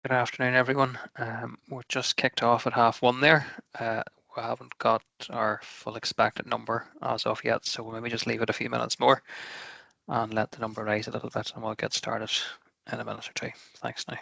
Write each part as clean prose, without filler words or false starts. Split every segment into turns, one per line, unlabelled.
Good afternoon, everyone. We're just kicked off at 1:30 there. We haven't got our full expected number as of yet, so we'll maybe just leave it a few minutes more and let the number rise a little bit, and we'll get started in a minute or two. Thanks now.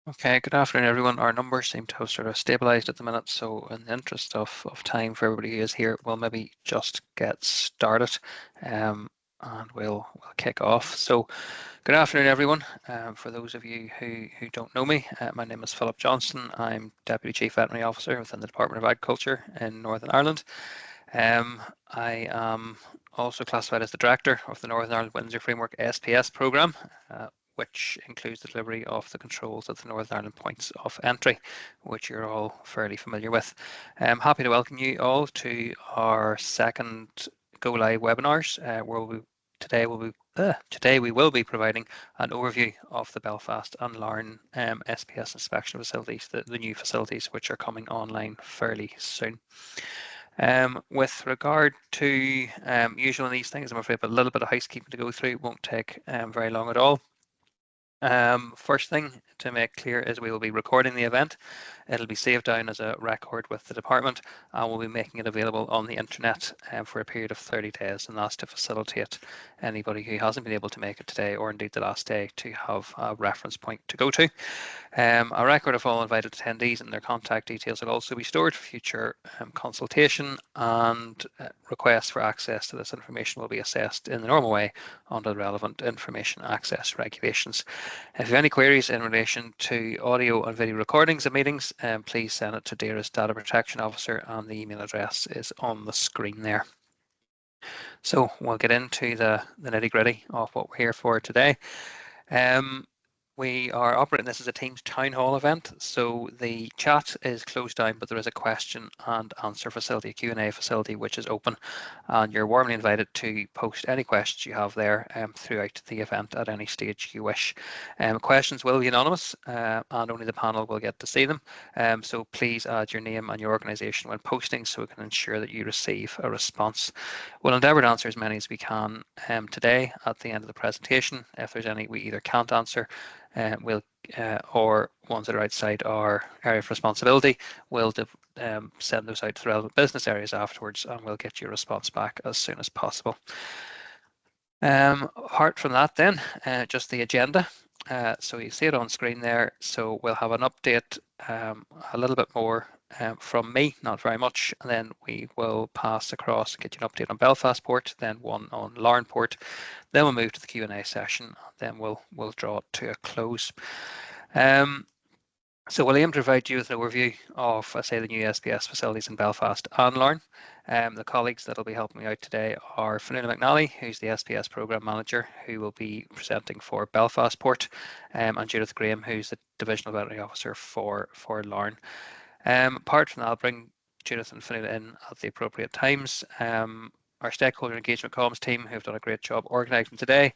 Okay, good afternoon, everyone. Our numbers seem to have sort of stabilized at the minute, so in the interest of time for everybody who is here, we'll maybe just get started and we'll kick off. So, good afternoon, everyone. For those of you who don't know me, my name is Philip Johnston. I'm Deputy Chief Veterinary Officer within the Department of Agriculture in Northern Ireland. I am also classified as the Director of the Northern Ireland Windsor Framework SPS programme, which includes the delivery of the controls at the Northern Ireland points of entry, which you're all fairly familiar with. I'm happy to welcome you all to our second Go Live webinars, where today we will be providing an overview of the Belfast and Larne SPS inspection facilities, the new facilities which are coming online fairly soon. With regard to usual in these things, I'm afraid a little bit of housekeeping to go through. It won't take very long at all. First thing to make clear is we will be recording the event. It'll be saved down as a record with the department, and we'll be making it available on the internet for a period of 30 days, and that's to facilitate anybody who hasn't been able to make it today or indeed the last day to have a reference point to go to. A record of all invited attendees and their contact details will also be stored for future consultation, and requests for access to this information will be assessed in the normal way under the relevant information access regulations. If you have any queries in relation to audio and video recordings of meetings, please send it to Deirdre's Data Protection Officer, and the email address is on the screen there. So we'll get into the nitty-gritty of what we're here for today. We are operating this as a Teams town hall event, so the chat is closed down, but there is a question and answer facility, a Q&A facility, which is open, and you're warmly invited to post any questions you have there throughout the event at any stage you wish. Questions will be anonymous, and only the panel will get to see them, so please add your name and your organisation when posting so we can ensure that you receive a response. We'll endeavour to answer as many as we can today at the end of the presentation. If there's any we either can't answer, or ones that are outside our area of responsibility, we'll send those out to the relevant business areas afterwards, and we'll get your response back as soon as possible. Apart from that then, just the agenda. So you see it on screen there. So we'll have an update, a little bit more from me, not very much, and then we will pass across and get you an update on Belfast Port, then one on Larne Port, then we'll move to the Q&A session, then we'll draw it to a close. So we'll aim to provide you with an overview of, say, the new SPS facilities in Belfast and Larne. The colleagues that will be helping me out today are Fiona McNally, who's the SPS Programme Manager, who will be presenting for Belfast Port, and Judith Graham, who's the Divisional Veterinary Officer for Larne. Apart from that, I'll bring Judith and Fiona in at the appropriate times. our stakeholder engagement comms team, who've done a great job organising today,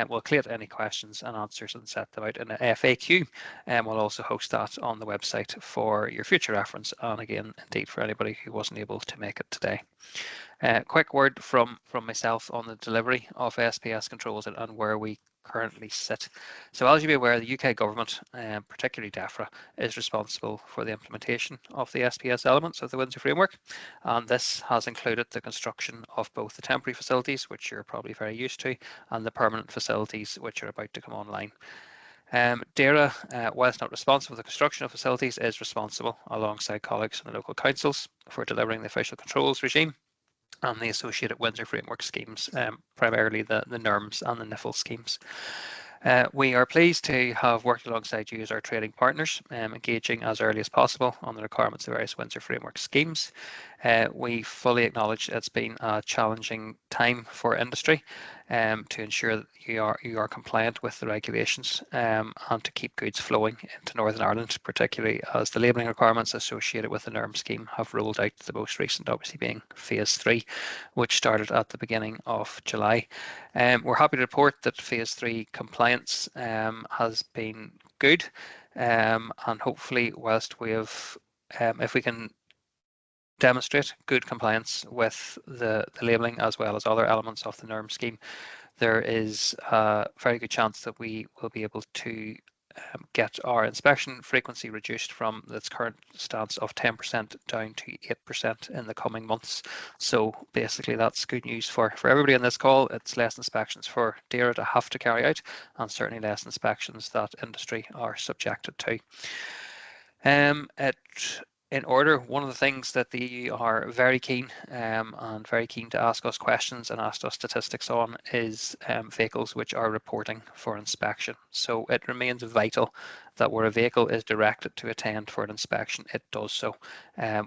will collate any questions and answers and set them out in an FAQ, and we'll also host that on the website for your future reference, and again, indeed, for anybody who wasn't able to make it today. Quick word from myself on the delivery of SPS controls and where we currently sit. So as you be aware, the UK government, particularly DEFRA, is responsible for the implementation of the SPS elements of the Windsor Framework, and this has included the construction of both the temporary facilities, which you're probably very used to, and the permanent facilities, which are about to come online. DERA, whilst not responsible for the construction of facilities, is responsible, alongside colleagues in the local councils, for delivering the official controls regime and the associated Windsor Framework schemes, primarily the NERMS and the NIFL schemes. We are pleased to have worked alongside you as our trading partners, engaging as early as possible on the requirements of various Windsor Framework schemes. We fully acknowledge it's been a challenging time for industry to ensure that you are compliant with the regulations and to keep goods flowing into Northern Ireland, particularly as the labelling requirements associated with the NERM scheme have rolled out, the most recent obviously being phase 3, which started at the beginning of July. We're happy to report that phase 3 compliance has been good, and hopefully whilst we have, if we can demonstrate good compliance with the labelling as well as other elements of the NERM scheme, there is a very good chance that we will be able to get our inspection frequency reduced from its current stance of 10% down to 8% in the coming months. So basically that's good news for everybody on this call. It's less inspections for DERA to have to carry out, and certainly less inspections that industry are subjected to. In order, one of the things that the EU are very keen and very keen to ask us questions and ask us statistics on is vehicles which are reporting for inspection. So it remains vital that where a vehicle is directed to attend for an inspection, it does so.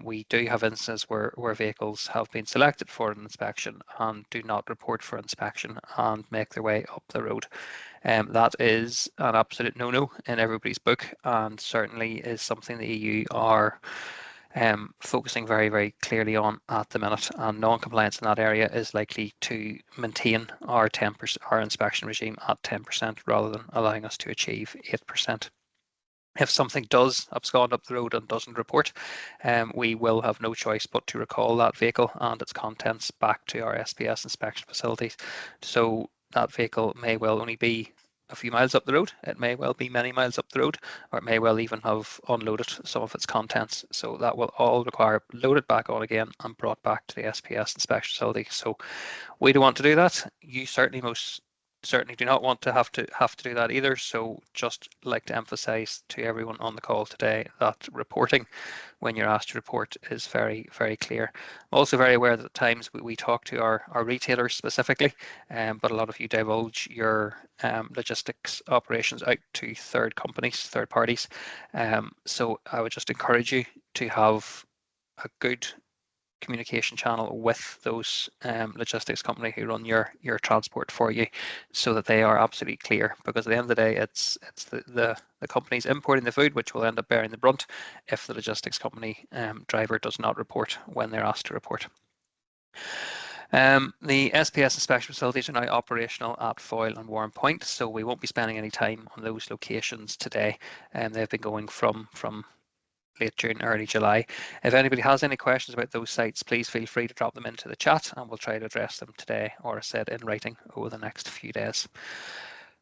We do have instances where vehicles have been selected for an inspection and do not report for inspection and make their way up the road. That is an absolute no-no in everybody's book, and certainly is something the EU are focusing very, very clearly on at the minute, and non-compliance in that area is likely to maintain our 10%, our inspection regime at 10% rather than allowing us to achieve 8%. If something does abscond up the road and doesn't report, we will have no choice but to recall that vehicle and its contents back to our SPS inspection facilities. So that vehicle may well only be a few miles up the road, it may well be many miles up the road, or it may well even have unloaded some of its contents. So that will all require loaded back on again and brought back to the SPS inspection facility. So we don't want to do that. You certainly most certainly do not want to have to do that either. So just like to emphasize to everyone on the call today that reporting, when you're asked to report, is very, very clear. I'm also very aware that at times we talk to our retailers specifically, but a lot of you divulge your logistics operations out to third companies, third parties. So I would just encourage you to have a good communication channel with those logistics company who run your transport for you, so that they are absolutely clear, because at the end of the day it's the companies importing the food which will end up bearing the brunt if the logistics company driver does not report when they're asked to report. The SPS inspection facilities are now operational at Foyle and Warren Point, so we won't be spending any time on those locations today, and they've been going from late June, early July. If anybody has any questions about those sites, please feel free to drop them into the chat and we'll try to address them today, or as said, in writing over the next few days.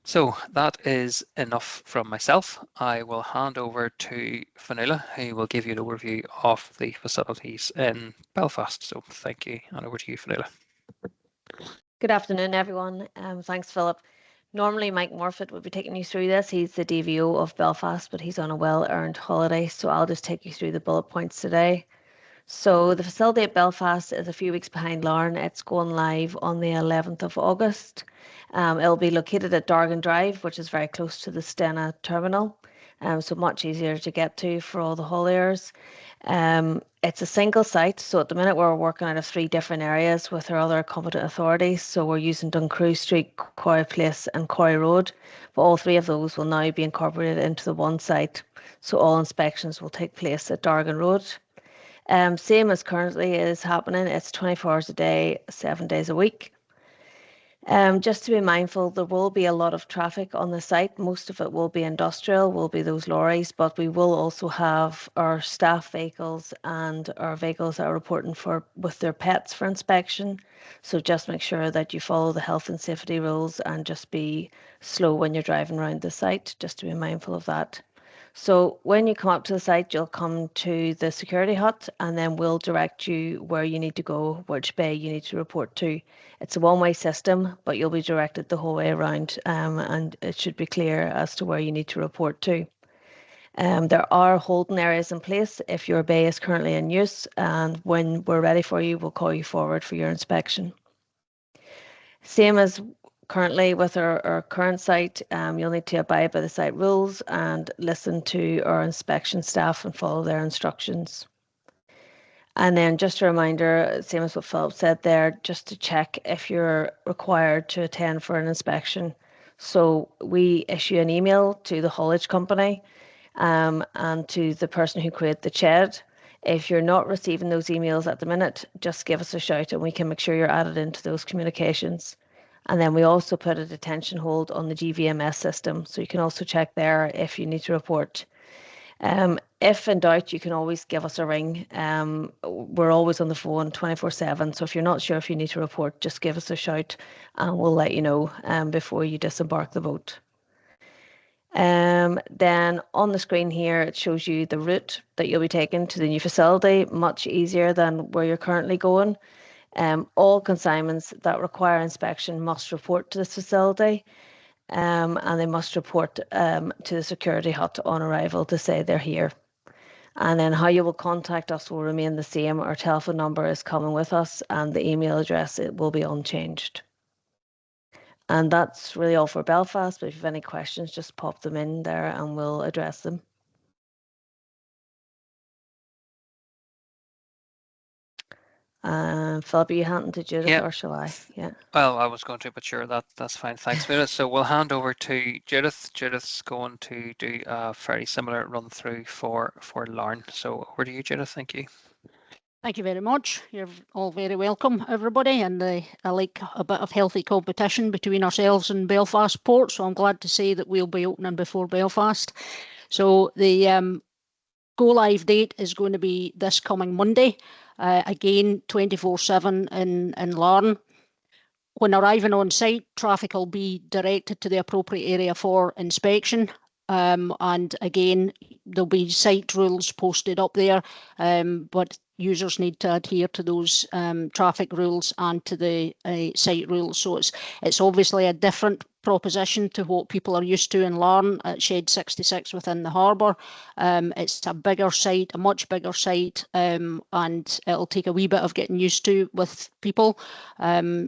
So that is enough from myself. I will hand over to Fionnuala, who will give you an overview of the facilities in Belfast. So thank you, and over to you, Fionnuala.
Good afternoon, everyone. Thanks, Philip. Normally, Mike Morfitt would be taking you through this. He's the DVO of Belfast, but he's on a well-earned holiday, so I'll just take you through the bullet points today. So the facility at Belfast is a few weeks behind Larne. It's going live on the 11th of August. It'll be located at Dargan Drive, which is very close to the Stena terminal, so much easier to get to for all the hauliers. It's a single site, so at the minute we're working out of 3 different areas with our other competent authorities. So we're using Duncrew Street, Quarry Place and Quarry Road, but all 3 of those will now be incorporated into the one site. So all inspections will take place at Dargan Road. Same as currently is happening. It's 24 hours a day, 7 days a week. Just to be mindful, there will be a lot of traffic on the site. Most of it will be industrial, will be those lorries, but we will also have our staff vehicles and our vehicles that are reporting with their pets for inspection. So just make sure that you follow the health and safety rules and just be slow when you're driving around the site, just to be mindful of that. So when you come up to the site, you'll come to the security hut and then we'll direct you where you need to go, which bay you need to report to. It's a one-way system, but you'll be directed the whole way around, and it should be clear as to where you need to report to. There are holding areas in place if your bay is currently in use, and when we're ready for you, we'll call you forward for your inspection. Same as currently with our current site, you'll need to abide by the site rules and listen to our inspection staff and follow their instructions. And then just a reminder, same as what Philip said there, just to check if you're required to attend for an inspection. So we issue an email to the haulage company and to the person who created the shed. If you're not receiving those emails at the minute, just give us a shout and we can make sure you're added into those communications. And then we also put a detention hold on the GVMS system, so you can also check there if you need to report. If in doubt, you can always give us a ring. We're always on the phone 24/7, so if you're not sure if you need to report, just give us a shout and we'll let you know before you disembark the boat. Then on the screen here, it shows you the route that you'll be taking to the new facility, much easier than where you're currently going. All consignments that require inspection must report to this facility, and they must report to the security hut on arrival to say they're here. And then how you will contact us will remain the same. Our telephone number is coming with us and the email address, it will be unchanged. And that's really all for Belfast, but if you have any questions, just pop them in there and we'll address them. Philip, are you handing to Judith or shall I?
Yeah. Well, I was going to, but sure, that's fine. Thanks, Vera. So we'll hand over to Judith. Judith's going to do a very similar run through for Larne. So over to you, Judith. Thank you.
Thank you very much. You're all very welcome, everybody, and I like a bit of healthy competition between ourselves and Belfast Port, so I'm glad to say that we'll be opening before Belfast. So the go-live date is going to be this coming Monday, again 24/7 in Larne. When arriving on site, traffic will be directed to the appropriate area for inspection. And again, there'll be site rules posted up there, but users need to adhere to those traffic rules and to the site rules. So it's obviously a different proposition to what people are used to in Larne at Shed 66 within the harbour. It's a bigger site, a much bigger site, and it'll take a wee bit of getting used to with people.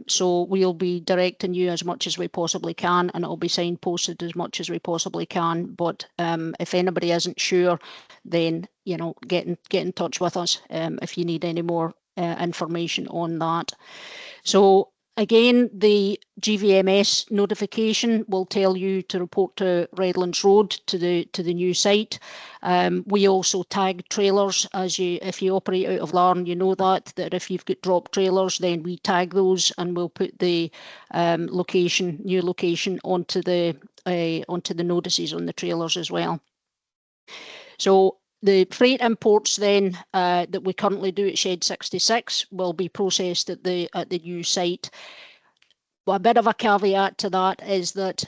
So we'll be directing you as much as we possibly can, and it'll be signposted as much as we possibly can. But if anybody isn't sure, then get in touch with us if you need any more information on that. So again, the GVMS notification will tell you to report to Redlands Road to the new site. We also tag trailers if you operate out of Larne, you know that if you've got drop trailers, then we tag those and we'll put the new location onto the notices on the trailers as well. So the freight imports then that we currently do at Shed 66 will be processed at the new site. But a bit of a caveat to that is that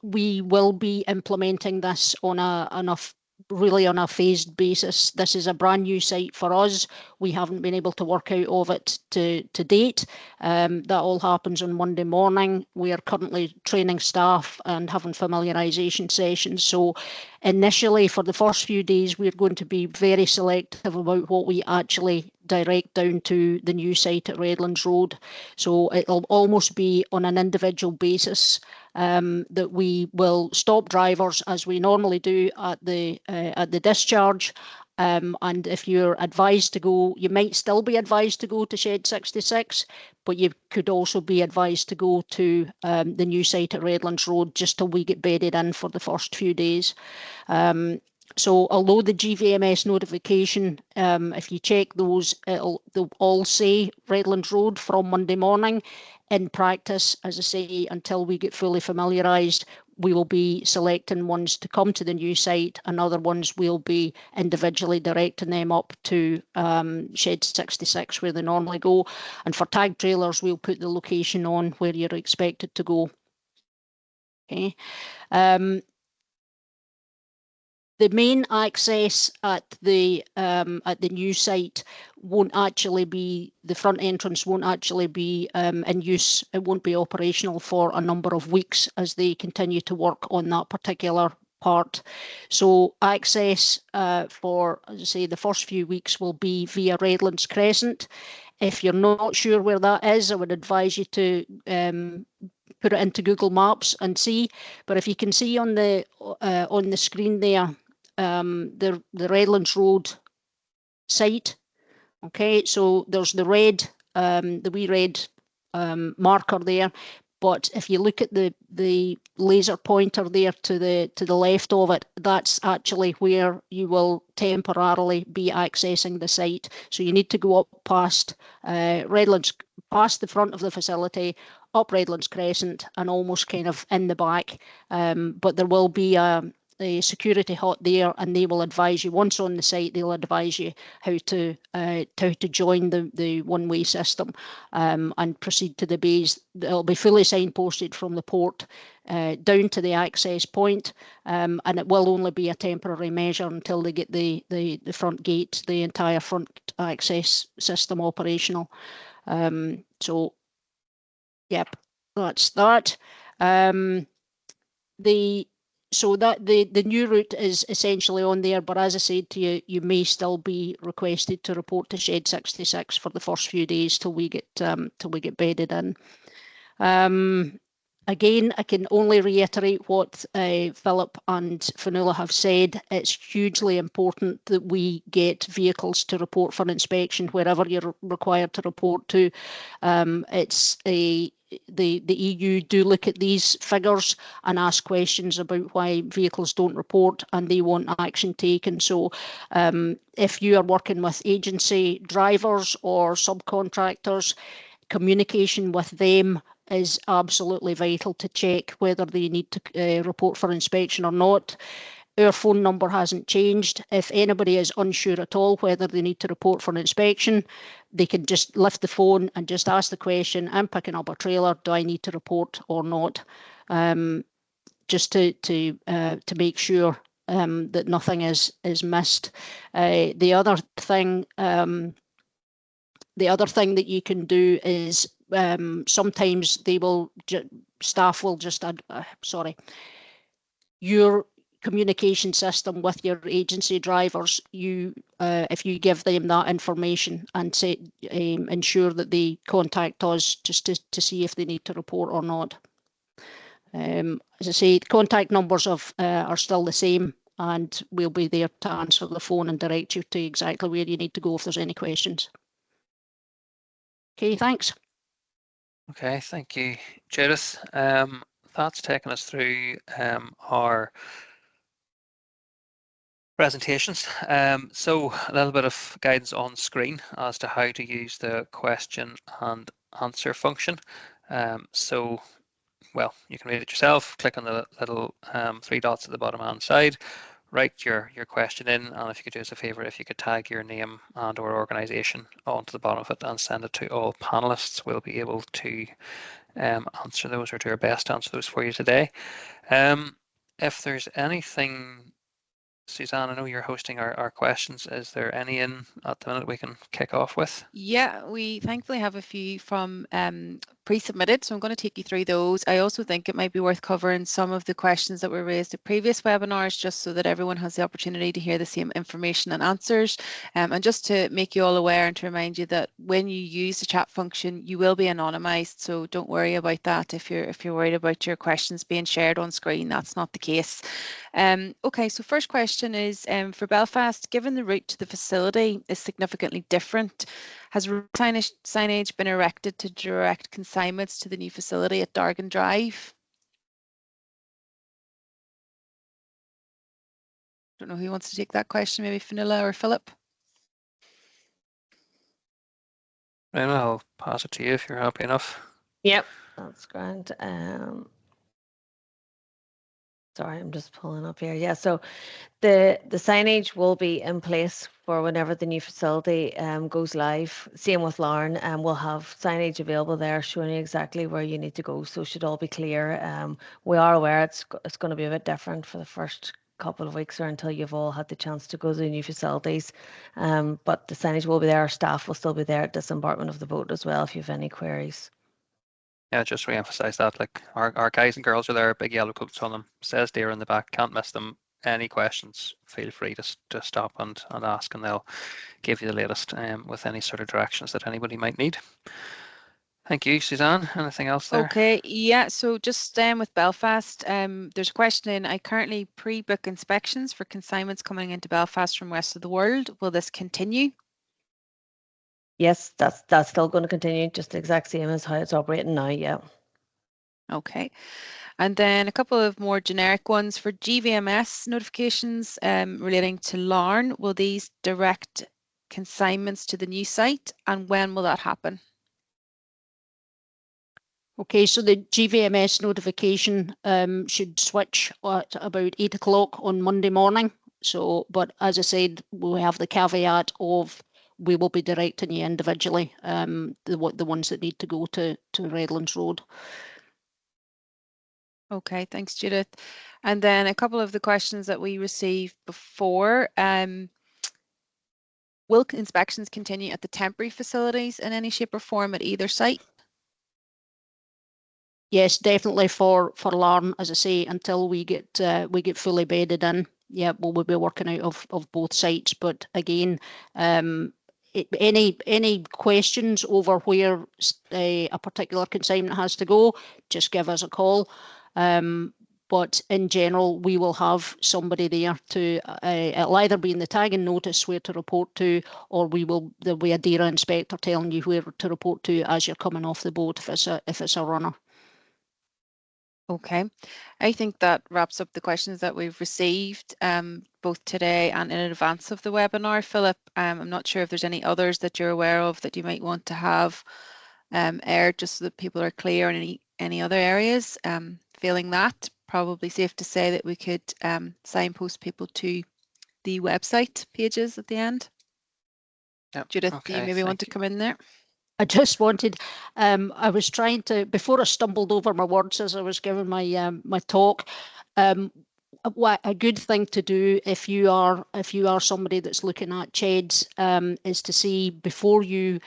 we will be implementing this on a phased basis. This is a brand new site for us. We haven't been able to work out of it to date. That all happens on Monday morning. We are currently training staff and having familiarisation sessions. So initially, for the first few days, we're going to be very selective about what we actually direct down to the new site at Redlands Road. So it'll almost be on an individual basis that we will stop drivers as we normally do at the discharge. And if you're advised to go, you might still be advised to go to Shed 66, but you could also be advised to go to the new site at Redlands Road just till we get bedded in for the first few days. So although the GVMS notification, if you check those, they'll all say Redlands Road from Monday morning. In practice, as I say, until we get fully familiarised, we will be selecting ones to come to the new site, and other ones we'll be individually directing them up to Shed 66 where they normally go. And for tag trailers, we'll put the location on where you're expected to go. Okay. The main access at the new site won't actually be, the front entrance won't actually be in use. It won't be operational for a number of weeks as they continue to work on that particular part. So access for, as I say, the first few weeks will be via Redlands Crescent. If you're not sure where that is, I would advise you to put it into Google Maps and see. But if you can see on the screen there, the Redlands Road site. Okay, so there's the red, the wee red marker there. But if you look at the laser pointer there to the left of it, that's actually where you will temporarily be accessing the site. So you need to go up past Redlands, past the front of the facility, up Redlands Crescent, and almost kind of in the back. But there will be a security hut there, and they will advise you once on the site. They'll advise you how to join the one-way system and proceed to the bays. It'll be fully signposted from the port down to the access point, and it will only be a temporary measure until they get the front gate, the entire front access system operational. So, yep, that's that. So that the new route is essentially on there, but as I said to you, you may still be requested to report to Shed 66 for the first few days till we get bedded in. Again, I can only reiterate what Philip and Fionnuala have said. It's hugely important that we get vehicles to report for inspection wherever you're required to report to. The EU do look at these figures and ask questions about why vehicles don't report, and they want action taken. So if you are working with agency drivers or subcontractors, communication with them is absolutely vital to check whether they need to report for inspection or not. Our phone number hasn't changed. If anybody is unsure at all whether they need to report for an inspection, they can just lift the phone and just ask the question, I'm picking up a trailer, do I need to report or not? Just to make sure that nothing is missed. The other thing that you can do is sometimes they will staff will just your communication system with your agency drivers, if you give them that information and say ensure that they contact us just to see if they need to report or not. As I say, contact numbers are still the same, and we'll be there to answer the phone and direct you to exactly where you need to go if there's any questions. Okay, thanks.
Okay, thank you, Judith. That's taken us through our presentations. So a little bit of guidance on screen as to how to use the question and answer function. So, well, you can read it yourself. Click on the little three dots at the bottom hand side, write your question in, and if you could do us a favor, if you could tag your name and or organization onto the bottom of it and send it to all panelists, we'll be able to answer those, or do our best to answer those for you today. If there's anything, Suzanne, I know you're hosting our questions. Is there any in at the minute we can kick off with?
Yeah, we thankfully have a few from pre-submitted, so I'm going to take you through those. I also think it might be worth covering some of the questions that were raised at previous webinars, just so that everyone has the opportunity to hear the same information and answers. And just to make you all aware and to remind you that when you use the chat function, you will be anonymized, so don't worry about that. If you're worried about your questions being shared on screen, that's not the case. Okay, so first question is for Belfast, given the route to the facility is significantly different, has signage been erected to direct consignments to the new facility at Dargan Drive? Don't know who wants to take that question, maybe Fionnuala or Philip.
And I'll pass it to you if you're happy enough.
Yep, that's grand. Sorry, I'm just pulling up here. Yeah, so the signage will be in place for whenever the new facility goes live. Same with Lauren, and we'll have signage available there showing you exactly where you need to go. So it should all be clear. We are aware it's going to be a bit different for the first couple of weeks or until you've all had the chance to go to the new facilities. But the signage will be there. Our staff will still be there at disembarkment of the boat as well if you have any queries.
Yeah, just re-emphasize that. Like our guys and girls are there, big yellow coats on them. Says deer in the back. Can't miss them. Any questions? Feel free to stop and ask, and they'll give you the latest with any sort of directions that anybody might need. Thank you, Suzanne. Anything else there?
Okay, yeah, so just with Belfast, there's a question in, I currently pre-book inspections for consignments coming into Belfast from rest of the world. Will this continue?
Yes, that's still going to continue, just the exact same as how it's operating now, yeah.
Okay. And then a couple of more generic ones for GVMS notifications relating to Larne. Will these direct consignments to the new site, and when will that happen?
Okay, so the GVMS notification should switch at about 8 o'clock on Monday morning. So, but as I said, we have the caveat of we will be directing you individually, the ones that need to go to Redlands Road.
Okay, thanks, Judith. And then a couple of the questions that we received before. Will inspections continue at the temporary facilities in any shape or form at either site?
Yes, definitely for Larne, as I say, until we get fully bedded in. Yeah, we'll be working out of both sites. But again, any questions over where a particular consignment has to go, just give us a call. But in general, we will have somebody there to it'll either be in the tagging notice where to report to, or there'll be a DERA inspector telling you where to report to as you're coming off the boat if it's a runner.
Okay, I think that wraps up the questions that we've received both today and in advance of the webinar. Philip, I'm not sure if there's any others that you're aware of that you might want to have aired just so that people are clear in any other areas. Failing that, probably safe to say that we could signpost people to the website pages at the end.
Yep.
Judith,
Okay,
do you maybe want to come in there?
I just wanted, I was trying to, before I stumbled over my words as I was giving my my talk, what a good thing to do if you are somebody that's looking at CHEDs is to see before you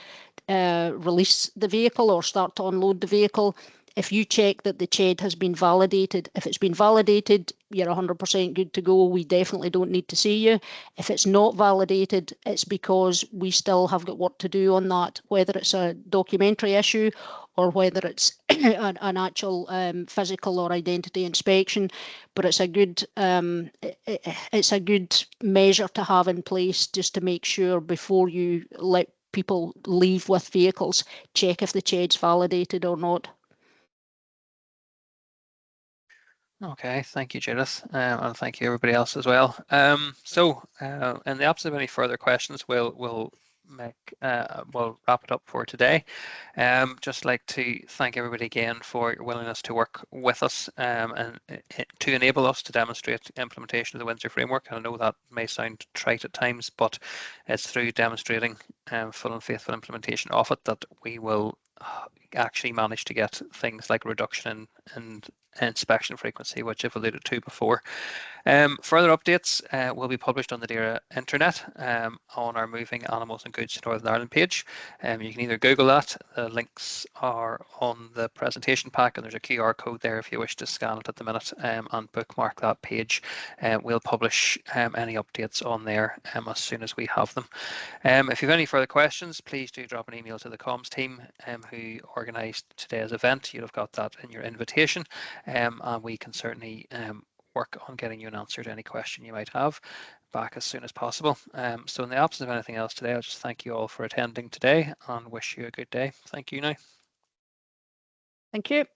release the vehicle or start to unload the vehicle, if you check that the CHED has been validated. If it's been validated, you're 100% good to go. We definitely don't need to see you. If it's not validated, it's because we still have got work to do on that, whether it's a documentary issue or whether it's an actual physical or identity inspection. But it's a good measure to have in place just to make sure before you let people leave with vehicles, check if the CHED's validated or not.
Okay, thank you, Judith, and thank you everybody else as well. So, in the absence of any further questions, we'll wrap it up for today. Just like to thank everybody again for your willingness to work with us and to enable us to demonstrate implementation of the Windsor framework. I know that may sound trite at times, but it's through demonstrating full and faithful implementation of it that we will actually manage to get things like reduction in inspection frequency, which I've alluded to before. Further updates will be published on the DERA internet on our Moving Animals and Goods to Northern Ireland page. You can either Google that, the links are on the presentation pack, and there's a QR code there if you wish to scan it at the minute and bookmark that page. We'll publish any updates on there as soon as we have them. If you have any further questions, please do drop an email to the comms team who organised today's event. You'll have got that in your invitation, and we can certainly work on getting you an answer to any question you might have back as soon as possible. So in the absence of anything else today, I'll just thank you all for attending today and wish you a good day. Thank you now.
Thank you.